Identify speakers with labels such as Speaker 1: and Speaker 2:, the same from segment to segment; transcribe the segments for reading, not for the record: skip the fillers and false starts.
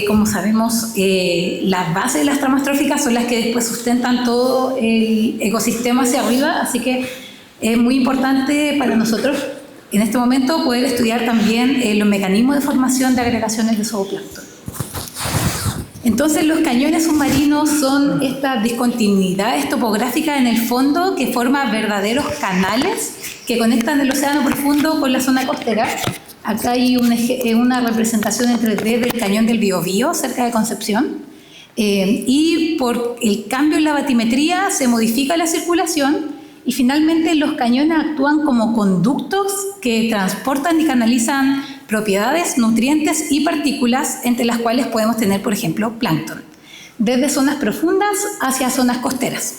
Speaker 1: como sabemos, las bases de las tramas tróficas son las que después sustentan todo el ecosistema hacia arriba, así que es muy importante para nosotros en este momento poder estudiar también los mecanismos de formación de agregaciones de zooplancton. Entonces, los cañones submarinos son estas discontinuidades topográficas en el fondo que forman verdaderos canales que conectan el océano profundo con la zona costera. Acá hay una representación en 3D del cañón del Biobío, cerca de Concepción. Y por el cambio en la batimetría se modifica la circulación y finalmente los cañones actúan como conductos que transportan y canalizan propiedades, nutrientes y partículas, entre las cuales podemos tener, por ejemplo, plancton, desde zonas profundas hacia zonas costeras.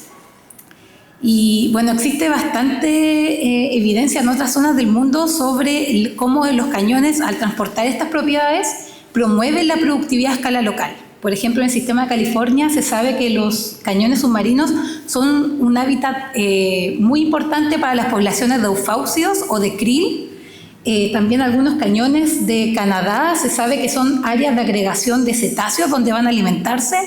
Speaker 1: Y bueno, existe bastante evidencia en otras zonas del mundo sobre cómo los cañones, al transportar estas propiedades, promueven la productividad a escala local. Por ejemplo, en el sistema de California se sabe que los cañones submarinos son un hábitat muy importante para las poblaciones de eufausios o de krill. También algunos cañones de Canadá se sabe que son áreas de agregación de cetáceos donde van a alimentarse.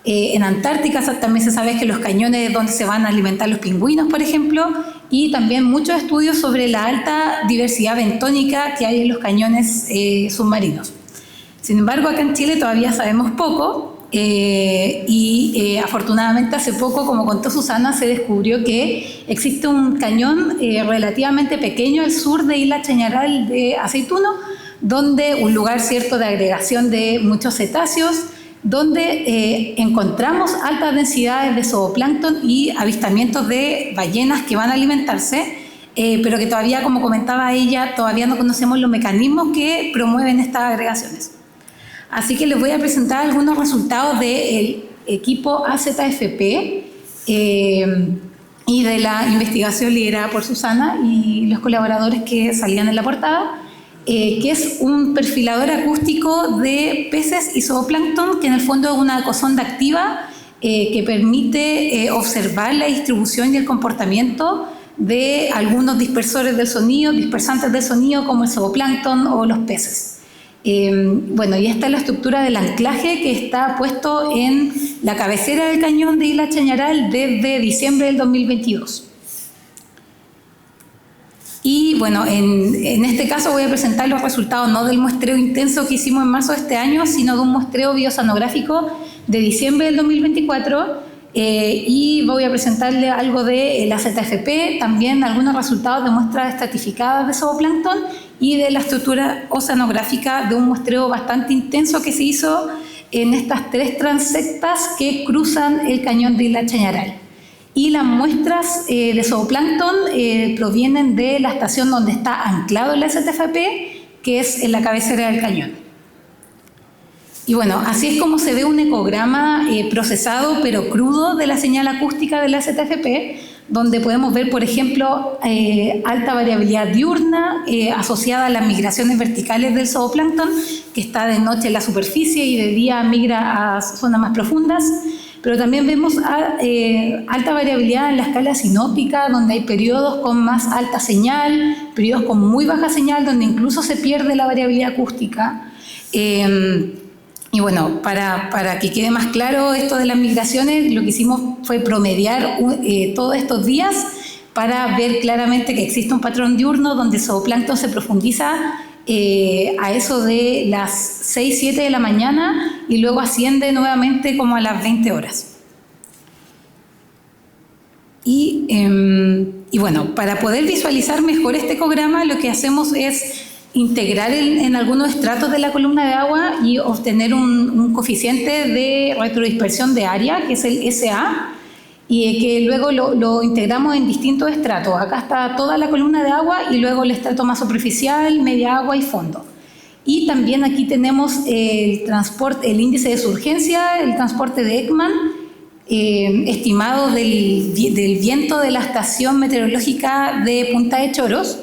Speaker 1: En Antártica también se sabe que los cañones donde se van a alimentar los pingüinos, por ejemplo, y también muchos estudios sobre la alta diversidad bentónica que hay en los cañones submarinos. Sin embargo, acá en Chile todavía sabemos poco y afortunadamente hace poco, como contó Susana, se descubrió que existe un cañón relativamente pequeño al sur de Isla Chañaral de Aceituno, donde un lugar cierto de agregación de muchos cetáceos, donde encontramos altas densidades de zooplancton y avistamientos de ballenas que van a alimentarse, pero que todavía, como comentaba ella, todavía no conocemos los mecanismos que promueven estas agregaciones. Así que les voy a presentar algunos resultados del equipo AZFP y de la investigación liderada por Susana y los colaboradores que salían en la portada, que es un perfilador acústico de peces y zooplancton, que en el fondo es una ecosonda activa que permite observar la distribución y el comportamiento de algunos dispersores del sonido, dispersantes del sonido, como el zooplancton o los peces. Bueno, y esta es la estructura del anclaje que está puesto en la cabecera del cañón de Isla Chañaral desde diciembre del 2022. Y bueno, en este caso voy a presentar los resultados no del muestreo intenso que hicimos en marzo de este año, sino de un muestreo biosanográfico de diciembre del 2024, y voy a presentarle algo de la ZFP, también algunos resultados de muestras estratificadas de zooplancton y de la estructura oceanográfica de un muestreo bastante intenso que se hizo en estas 3 transectas que cruzan el cañón de Isla Chañaral. Y las muestras de zooplancton provienen de la estación donde está anclado el ZFP, que es en la cabecera del cañón. Y bueno, así es como se ve un ecograma procesado pero crudo de la señal acústica de la ZFP, donde podemos ver, por ejemplo, alta variabilidad diurna asociada a las migraciones verticales del zooplancton, que está de noche en la superficie y de día migra a zonas más profundas. Pero también vemos alta variabilidad en la escala sinóptica, donde hay periodos con más alta señal, periodos con muy baja señal, donde incluso se pierde la variabilidad acústica. Y bueno, para que quede más claro esto de las migraciones, lo que hicimos fue promediar todos estos días para ver claramente que existe un patrón diurno donde el zooplancton se profundiza a eso de las 6, 7 de la mañana y luego asciende nuevamente como a las 20 horas. Y bueno, para poder visualizar mejor este ecograma, lo que hacemos es integrar en algunos estratos de la columna de agua y obtener un coeficiente de retrodispersión de área, que es el SA, y que luego lo integramos en distintos estratos. Acá está toda la columna de agua y luego el estrato más superficial, media agua y fondo. Y también aquí tenemos el índice de surgencia, el transporte de Ekman, estimado del viento de la estación meteorológica de Punta de Choros,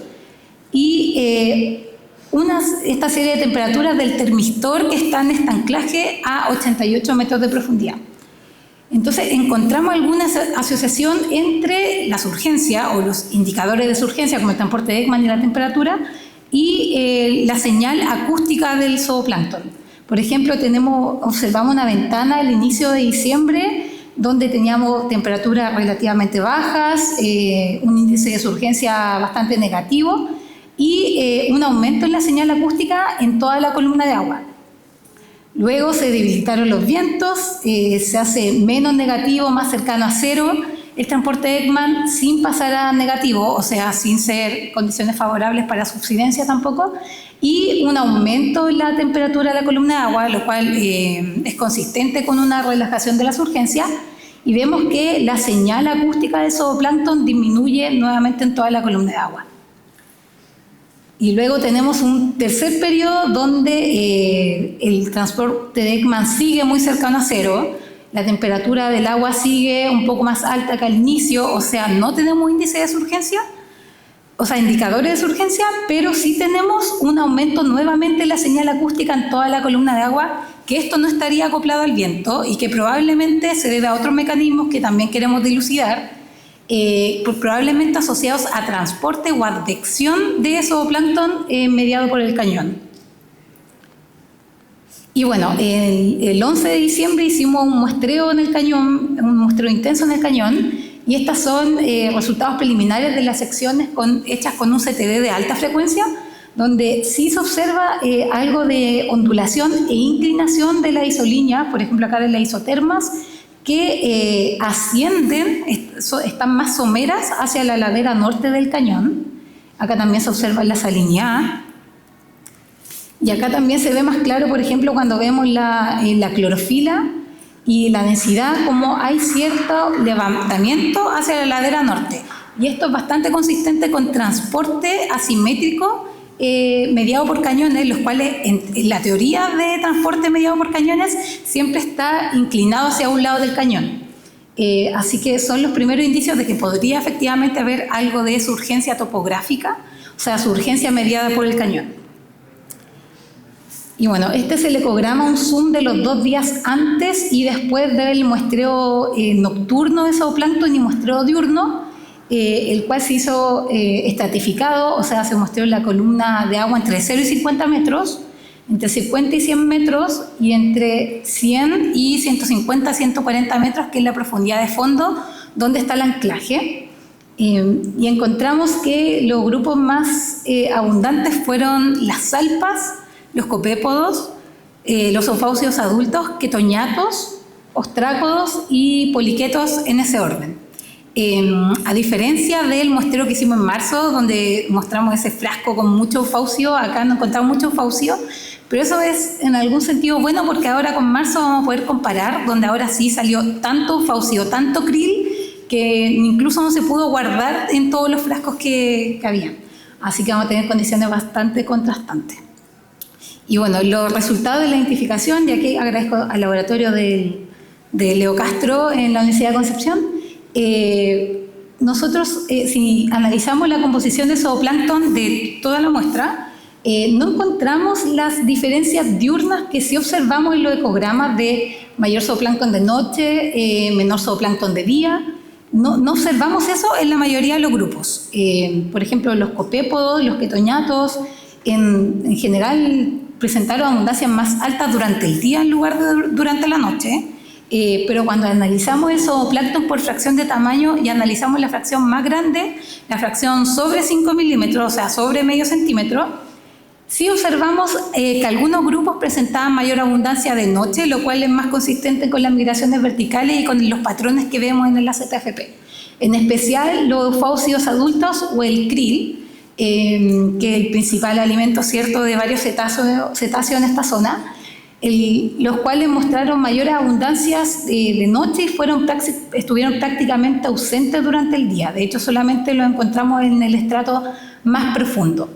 Speaker 1: y esta serie de temperaturas del termistor que está en este anclaje a 88 metros de profundidad. Entonces encontramos alguna asociación entre la surgencia o los indicadores de surgencia como el transporte de Ekman y la temperatura y la señal acústica del zooplancton. Por ejemplo, observamos una ventana al inicio de diciembre donde teníamos temperaturas relativamente bajas, un índice de surgencia bastante negativo y un aumento en la señal acústica en toda la columna de agua. Luego se debilitaron los vientos, se hace menos negativo, más cercano a cero el transporte de Ekman sin pasar a negativo, o sea, sin ser condiciones favorables para subsidencia tampoco, y un aumento en la temperatura de la columna de agua, lo cual es consistente con una relajación de las urgencias, y vemos que la señal acústica del zooplancton disminuye nuevamente en toda la columna de agua. Y luego tenemos un tercer periodo donde el transporte de Ekman sigue muy cercano a cero, la temperatura del agua sigue un poco más alta que al inicio, o sea, no tenemos índice de surgencia, o sea, indicadores de surgencia, pero sí tenemos un aumento nuevamente en la señal acústica en toda la columna de agua, que esto no estaría acoplado al viento y que probablemente se debe a otros mecanismos que también queremos dilucidar, probablemente asociados a transporte o advección de zooplancton mediado por el cañón. Y bueno, el 11 de diciembre hicimos un muestreo en el cañón, un muestreo intenso en el cañón, y estas son resultados preliminares de las secciones hechas con un CTD de alta frecuencia, donde sí se observa algo de ondulación e inclinación de la isolínea, por ejemplo acá de las isotermas, que ascienden, están más someras hacia la ladera norte del cañón. Acá también se observa la salinidad. Y acá también se ve más claro, por ejemplo, cuando vemos la clorofila y la densidad, como hay cierto levantamiento hacia la ladera norte. Y esto es bastante consistente con transporte asimétrico mediado por cañones, los cuales en la teoría de transporte mediado por cañones siempre está inclinado hacia un lado del cañón. Así que son los primeros indicios de que podría efectivamente haber algo de surgencia topográfica, o sea, surgencia mediada por el cañón. Y bueno, este es el ecograma, un zoom de los 2 días antes y después del muestreo nocturno de zooplancton y muestreo diurno, el cual se hizo estratificado, o sea, se muestreó la columna de agua entre 0 y 50 metros, entre 50 y 100 metros y entre 100 y 150 140 metros, que es la profundidad de fondo donde está el anclaje. Y encontramos que los grupos más abundantes fueron las salpas, los copépodos, los eufausios adultos, quetoñatos, ostrácodos y poliquetos en ese orden. A diferencia del muestreo que hicimos en marzo, donde mostramos ese frasco con mucho eufaucio, acá no encontramos mucho eufaucio, pero eso es en algún sentido bueno porque ahora con marzo vamos a poder comparar, donde ahora sí salió tanto eufaucio, tanto krill, que incluso no se pudo guardar en todos los frascos que había. Así que vamos a tener condiciones bastante contrastantes. Y bueno, los resultados de la identificación, y aquí agradezco al laboratorio de Leo Castro en la Universidad de Concepción, nosotros si analizamos la composición de zooplancton de toda la muestra, no encontramos las diferencias diurnas que sí observamos en los ecogramas de mayor zooplancton de noche, menor zooplancton de día. No observamos eso en la mayoría de los grupos. Por ejemplo, los copépodos, los quetoñatos, en general presentaron abundancias más altas durante el día en lugar de durante la noche, pero cuando analizamos el zooplancton por fracción de tamaño y analizamos la fracción más grande, la fracción sobre 5 milímetros, o sea, sobre medio centímetro, sí observamos que algunos grupos presentaban mayor abundancia de noche, lo cual es más consistente con las migraciones verticales y con los patrones que vemos en la ZFP. En especial los eufausios adultos o el krill, que es el principal alimento cierto de varios cetáceos en esta zona, los cuales mostraron mayores abundancias de noche y estuvieron prácticamente ausentes durante el día. De hecho, solamente los encontramos en el estrato más profundo.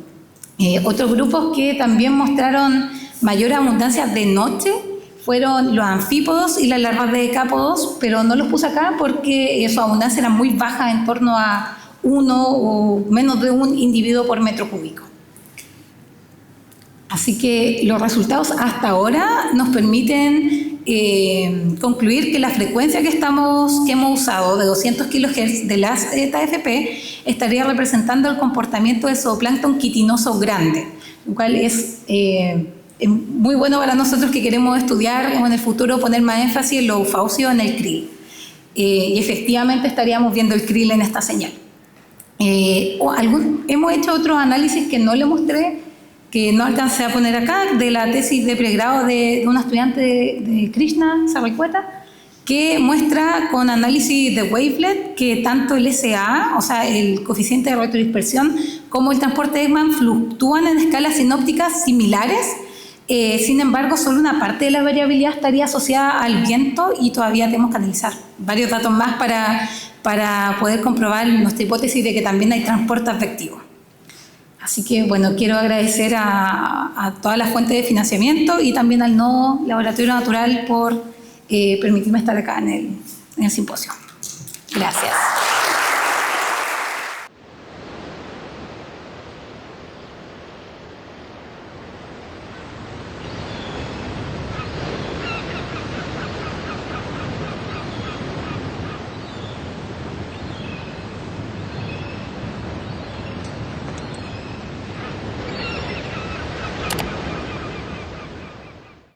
Speaker 1: Otros grupos que también mostraron mayores abundancias de noche fueron los anfípodos y las larvas de decápodos, pero no los puse acá porque su abundancia era muy baja, en torno a 1 o menos de 1 individuo por metro cúbico. Así que los resultados hasta ahora nos permiten concluir que la frecuencia que hemos usado de 200 kHz de las ZFP estaría representando el comportamiento del zooplancton quitinoso grande, lo cual es es muy bueno para nosotros que queremos estudiar en el futuro, poner más énfasis en los eufausios en el krill. Y efectivamente estaríamos viendo el krill en esta señal. Hemos hecho otros análisis que no le mostré, que no alcancé a poner acá, de la tesis de pregrado de una estudiante de Krishna Sarricueta, que muestra con análisis de wavelet que tanto el SA, o sea, el coeficiente de retrodispersión, como el transporte de Ekman fluctúan en escalas sinópticas similares. Sin embargo, solo una parte de la variabilidad estaría asociada al viento y todavía tenemos que analizar varios datos más para poder comprobar nuestra hipótesis de que también hay transporte advectivo. Así que, bueno, quiero agradecer a todas las fuentes de financiamiento y también al Nodo Laboratorio Natural por permitirme estar acá en el simposio. Gracias.